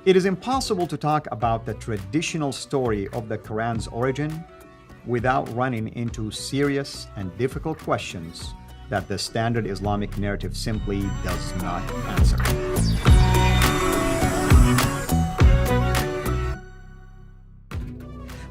It is impossible to talk about the traditional story of the Quran's origin without running into serious and difficult questions that the standard Islamic narrative simply does not answer.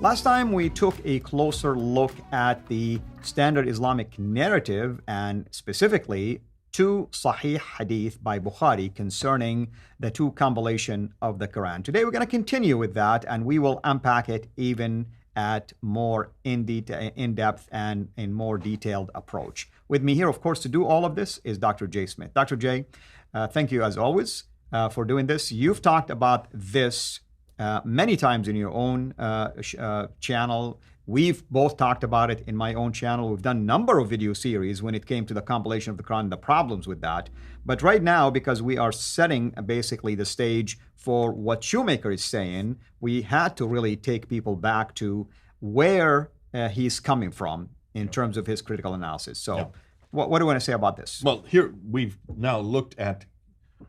Last time we took a closer look at the standard Islamic narrative and specifically two Sahih Hadith by Bukhari concerning the two compilation of the Quran. Today we're going to continue with that and we will unpack it even at more in-depth and in more detailed approach. With me here, of course, to do all of this is Dr. Jay Smith. Dr. Jay, thank you as always for doing this. You've talked about this many times in your own channel. We've both talked about it in my own channel. We've done a number of video series when it came to the compilation of the Quran, the problems with that. But right now, because we are setting basically the stage for what Shoemaker is saying, we had to really take people back to where he's coming from in terms of his critical analysis. So what do you want to say about this? Well, here we've now looked at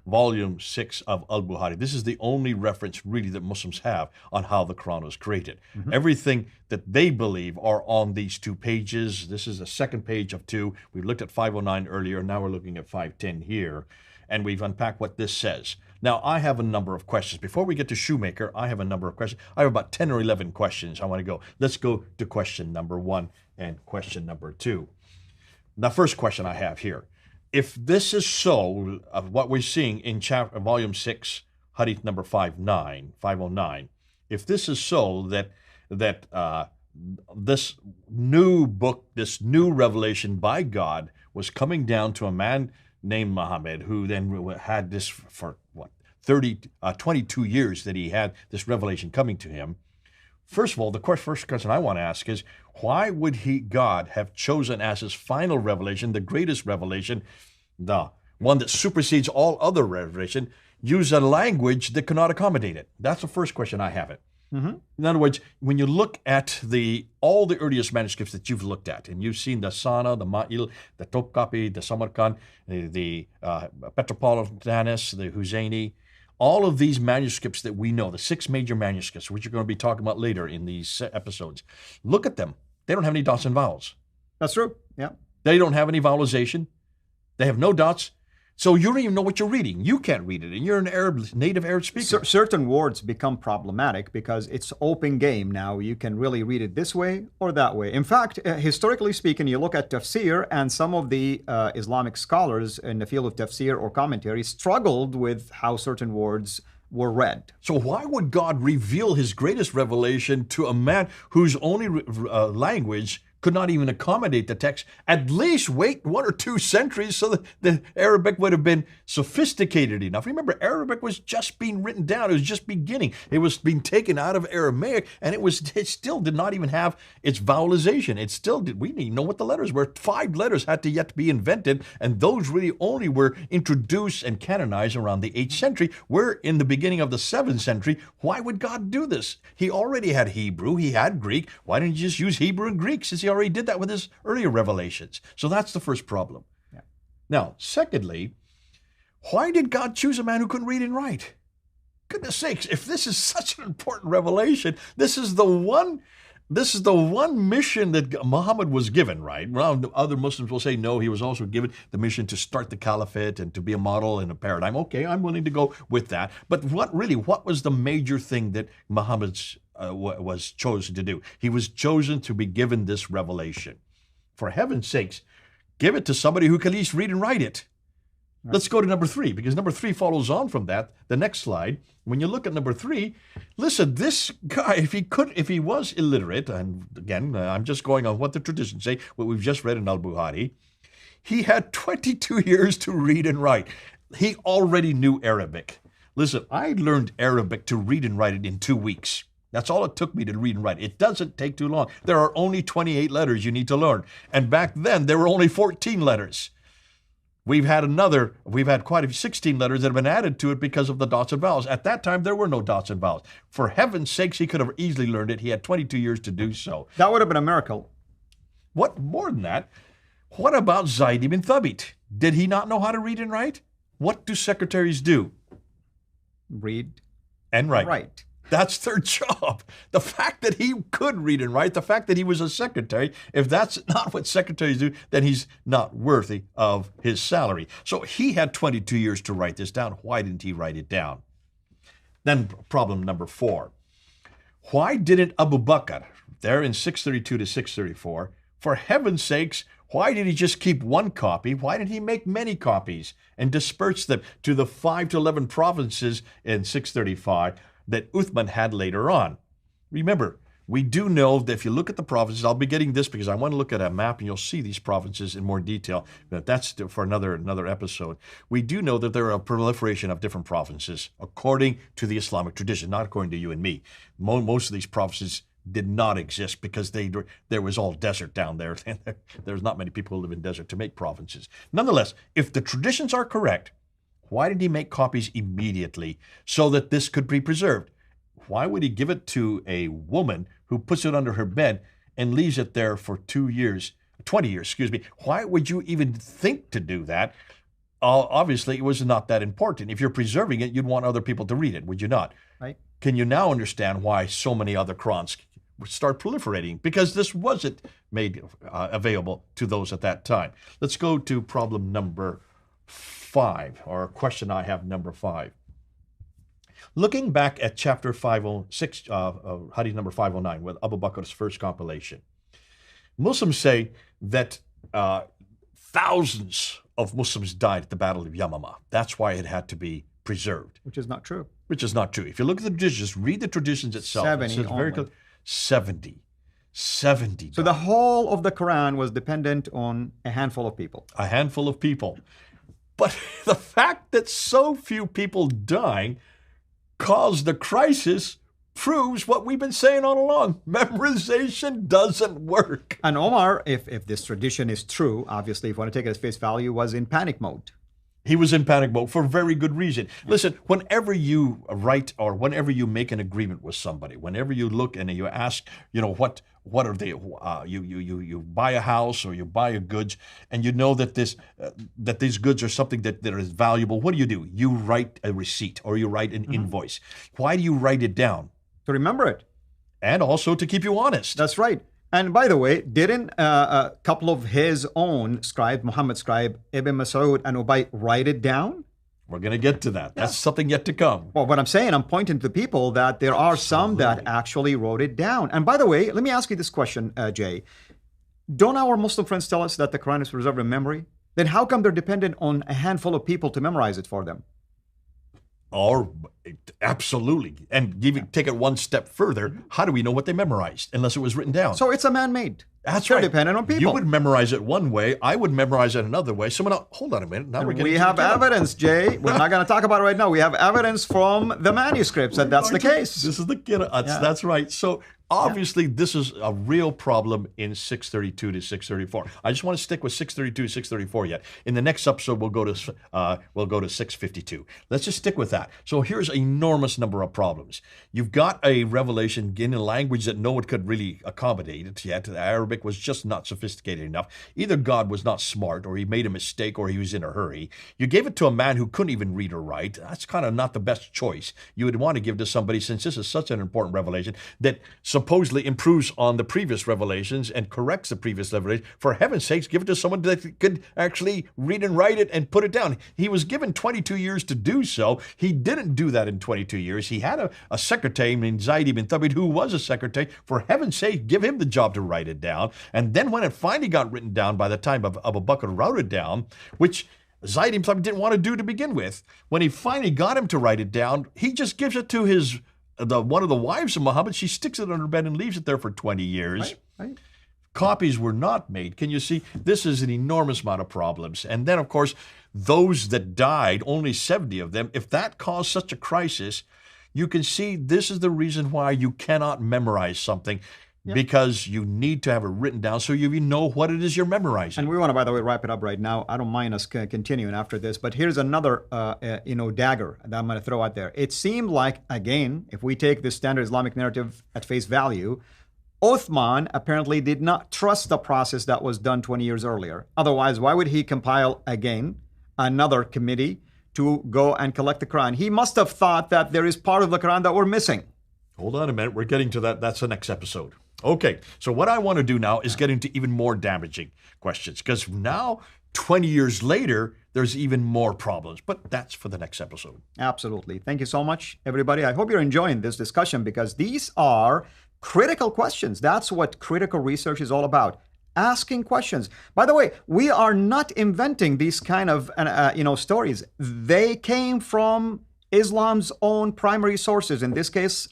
Volume 6 of Al-Bukhari. This is the only reference really that Muslims have on how the Quran was created. Everything that they believe are on these 2 pages. This is the second page of 2. We looked at 509 earlier. Now we're looking at 510 here. And we've unpacked what this says. Now, I have a number of questions. Before we get to Shoemaker, I have a number of questions. I have about 10 or 11 questions I want to go. Let's go to question number 1 and question number 2. The first question I have here. If this is so, of what we're seeing in Volume 6, Hadith number 509, if this is so that this new book, this new revelation by God was coming down to a man named Muhammad, who then had this for 22 years that he had this revelation coming to him. First of all, the first question I want to ask is, why would God have chosen as his final revelation, the greatest revelation, the one that supersedes all other revelation, use a language that cannot accommodate it? That's the first question I have it. In other words, when you look at all the earliest manuscripts that you've looked at, and you've seen the Sana, the Ma'il, the Topkapi, the Samarkand, the Petropolitanus, the Husseini, all of these manuscripts that we know, the 6 major manuscripts, which you're going to be talking about later in these episodes, look at them. They don't have any dots and vowels. That's true. Yeah. They don't have any vowelization. They have no dots. So you don't even know what you're reading. You can't read it, and you're an native Arab speaker. Certain words become problematic because it's open game now. You can really read it this way or that way. In fact, historically speaking, you look at tafsir, and some of the Islamic scholars in the field of tafsir or commentary struggled with how certain words were read. So why would God reveal his greatest revelation to a man whose only language could not even accommodate the text? At least wait 1 or 2 centuries so that the Arabic would have been sophisticated enough. Remember, Arabic was just being written down. It was just beginning. It was being taken out of Aramaic, and it still did not even have its vowelization. We didn't even know what the letters were. 5 letters had to yet be invented, and those really only were introduced and canonized around the 8th century. We're in the beginning of the 7th century. Why would God do this? He already had Hebrew. He had Greek. Why didn't he just use Hebrew and Greek, since he already did that with his earlier revelations? So that's the first problem. Yeah. Now, secondly, why did God choose a man who couldn't read and write? Goodness sakes, if this is such an important revelation, this is the one mission that Muhammad was given, right? Well, other Muslims will say, no, he was also given the mission to start the caliphate and to be a model and a paradigm. Okay, I'm willing to go with that. But what was the major thing that Muhammad was chosen to do? He was chosen to be given this revelation. For heaven's sakes, give it to somebody who can at least read and write it. Right. Let's go to number 3, because number 3 follows on from that. The next slide. When you look at number 3, listen, this guy, if he was illiterate, and again, I'm just going on what the traditions say, what we've just read in Al-Bukhari, he had 22 years to read and write. He already knew Arabic. Listen, I learned Arabic to read and write it in 2 weeks. That's all it took me to read and write. It doesn't take too long. There are only 28 letters you need to learn. And back then, there were only 14 letters. We've had quite a few 16 letters that have been added to it because of the dots and vowels. At that time, there were no dots and vowels. For heaven's sakes, he could have easily learned it. He had 22 years to do so. That would have been a miracle. What more than that? What about Zayd ibn Thabit? Did he not know how to read and write? What do secretaries do? Read And write. Right. That's their job. The fact that he could read and write, the fact that he was a secretary, if that's not what secretaries do, then he's not worthy of his salary. So he had 22 years to write this down. Why didn't he write it down? Then problem number 4. Why didn't Abu Bakr, there in 632 to 634, for heaven's sakes, why did he just keep one copy? Why did he make many copies and disperse them to the 5 to 11 provinces in 635 that Uthman had later on? Remember, we do know that if you look at the provinces, I'll be getting this because I want to look at a map and you'll see these provinces in more detail. But that's for another episode. We do know that there are a proliferation of different provinces according to the Islamic tradition, not according to you and me. Most of these provinces did not exist because there was all desert down there. There's not many people who live in desert to make provinces. Nonetheless, if the traditions are correct, why did he make copies immediately so that this could be preserved? Why would he give it to a woman who puts it under her bed and leaves it there for 20 years? Why would you even think to do that? Obviously, it was not that important. If you're preserving it, you'd want other people to read it, would you not? Right. Can you now understand why so many other Qur'ans start proliferating? Because this wasn't made available to those at that time. Let's go to problem number 5, or question I have number 5. Looking back at chapter 506, hadith number 509, with Abu Bakr's first compilation, Muslims say that thousands of Muslims died at the Battle of Yamama. That's why it had to be preserved. Which is not true. Which is not true. If you look at the traditions, read the traditions itself. 70 it says very clear, 70. 70. So the whole of the Quran was dependent on a handful of people. A handful of people. But the fact that so few people dying caused the crisis proves what we've been saying all along. Memorization doesn't work. And Omar, if this tradition is true, obviously, if you want to take it as face value, was in panic mode. He was in panic mode for very good reason. Listen, whenever you write or whenever you make an agreement with somebody, whenever you look and you ask, what are they? You buy a house or you buy a goods, and you know that these goods are something that is valuable. What do? You write a receipt or you write an invoice. Why do you write it down? To remember it. And also to keep you honest. That's right. And by the way, didn't a couple of his own scribe, Muhammad's scribe, Ibn Mas'ud and Ubay, write it down? We're going to get to that. That's something yet to come. Well, what I'm saying, I'm pointing to people that there are some that actually wrote it down. And by the way, let me ask you this question, Jay. Don't our Muslim friends tell us that the Quran is preserved in memory? Then how come they're dependent on a handful of people to memorize it for them? Or absolutely. And take it one step further, how do we know what they memorized unless it was written down? So it's a man-made. That's They're right. dependent on people. You would memorize it one way. I would memorize it another way. Someone else, hold on a minute. Now we have evidence, Jay. We're not going to talk about it right now. We have evidence from the manuscripts that that's the case. This is the kid. That's right. So obviously, this is a real problem in 632 to 634. I just want to stick with 632 to 634 yet. In the next episode, we'll go to 652. Let's just stick with that. So here's an enormous number of problems. You've got a revelation in a language that no one could really accommodate it yet. The Arabic was just not sophisticated enough. Either God was not smart, or he made a mistake, or he was in a hurry. You gave it to a man who couldn't even read or write. That's kind of not the best choice. You would want to give to somebody, since this is such an important revelation, that supposedly improves on the previous revelations and corrects the previous revelation. For heaven's sakes, give it to someone that could actually read and write it and put it down. He was given 22 years to do so. He didn't do that in 22 years. He had a secretary named Zayd ibn Thabit who was a secretary. For heaven's sake, give him the job to write it down. And then when it finally got written down, by the time of Abu Bakr wrote it down, which Zayd ibn Thabit didn't want to do to begin with, when he finally got him to write it down, he just gives it to one of the wives of Muhammad. She sticks it under bed and leaves it there for 20 years. Right. Copies were not made. Can you see? This is an enormous amount of problems. And then, of course, those that died, only 70 of them, if that caused such a crisis, you can see this is the reason why you cannot memorize something. Yep. Because you need to have it written down so you know what it is you're memorizing. And we want to, by the way, wrap it up right now. I don't mind us continuing after this, but here's another, dagger that I'm going to throw out there. It seemed like, again, if we take this standard Islamic narrative at face value, Uthman apparently did not trust the process that was done 20 years earlier. Otherwise, why would he compile again another committee to go and collect the Quran. He must have thought that there is part of the Quran that we're missing. Hold on a minute. We're getting to that. That's the next episode. Okay. So what I want to do now is get into even more damaging questions, because now, 20 years later, there's even more problems. But that's for the next episode. Absolutely. Thank you so much, everybody. I hope you're enjoying this discussion, because these are critical questions. That's what critical research is all about. Asking questions. By the way, we are not inventing these kind of stories. They came from Islam's own primary sources. In this case,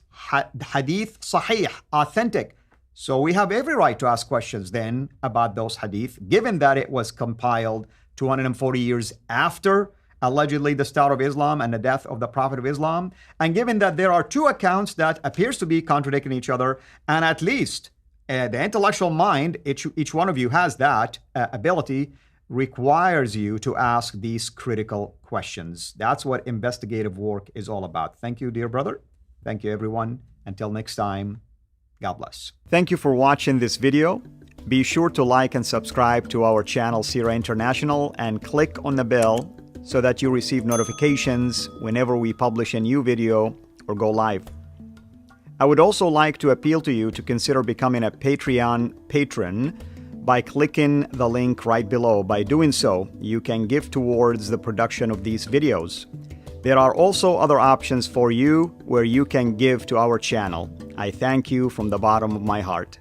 hadith sahih, authentic. So we have every right to ask questions then about those hadith, given that it was compiled 240 years after allegedly the start of Islam and the death of the Prophet of Islam, and given that there are two accounts that appears to be contradicting each other, and at least the intellectual mind, each one of you has that ability, requires you to ask these critical questions. That's what investigative work is all about. Thank you, dear brother. Thank you, everyone. Until next time, God bless. Thank you for watching this video. Be sure to like and subscribe to our channel, Sira International, and click on the bell so that you receive notifications whenever we publish a new video or go live. I would also like to appeal to you to consider becoming a Patreon patron by clicking the link right below. By doing so, you can give towards the production of these videos. There are also other options for you where you can give to our channel. I thank you from the bottom of my heart.